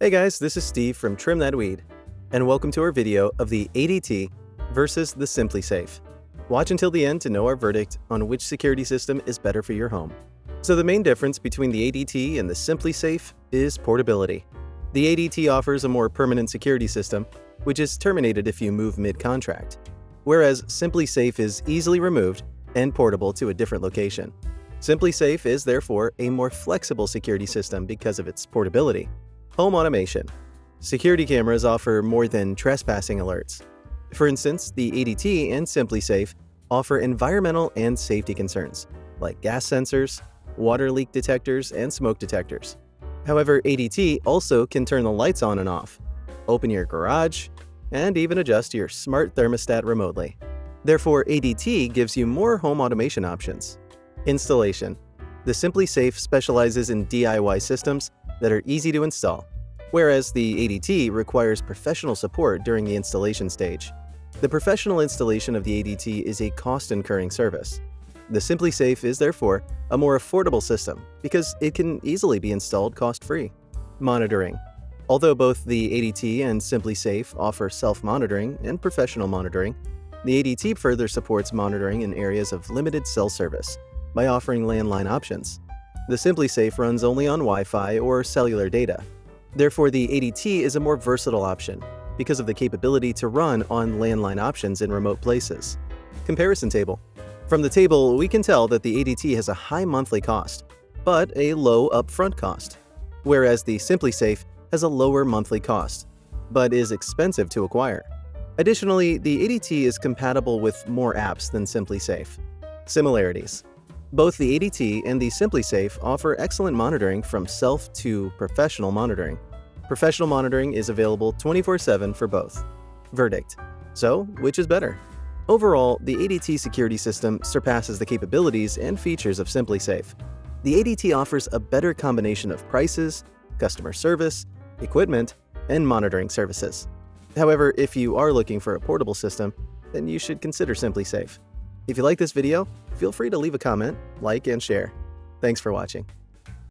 Hey guys, this is Steve from Trim That Weed, and welcome to our video of the ADT versus the SimpliSafe. Watch until the end to know our verdict on which security system is better for your home. So the main difference between the ADT and the SimpliSafe is portability. The ADT offers a more permanent security system, which is terminated if you move mid-contract, whereas SimpliSafe is easily removed and portable to a different location. SimpliSafe is therefore a more flexible security system because of its portability. Home automation. Security cameras offer more than trespassing alerts. For instance, the ADT and SimpliSafe offer environmental and safety concerns, like gas sensors, water leak detectors, and smoke detectors. However, ADT also can turn the lights on and off, open your garage, and even adjust your smart thermostat remotely. Therefore, ADT gives you more home automation options. Installation. The SimpliSafe specializes in DIY systems that are easy to install, whereas the ADT requires professional support during the installation stage. The professional installation of the ADT is a cost-incurring service. The SimpliSafe is therefore a more affordable system because it can easily be installed cost-free. Monitoring. Although both the ADT and SimpliSafe offer self-monitoring and professional monitoring, the ADT further supports monitoring in areas of limited cell service by offering landline options. The SimpliSafe runs only on Wi-Fi or cellular data. Therefore, the ADT is a more versatile option because of the capability to run on landline options in remote places. Comparison table. From the table, we can tell that the ADT has a high monthly cost, but a low upfront cost, whereas the SimpliSafe has a lower monthly cost, but is expensive to acquire. Additionally, the ADT is compatible with more apps than SimpliSafe. Similarities. Both the ADT and the SimpliSafe offer excellent monitoring from self to professional monitoring. Professional monitoring is available 24/7 for both. Verdict. So, which is better? Overall, the ADT security system surpasses the capabilities and features of SimpliSafe. The ADT offers a better combination of prices, customer service, equipment, and monitoring services. However, if you are looking for a portable system, then you should consider SimpliSafe. If you like this video, feel free to leave a comment, like, and share. Thanks for watching.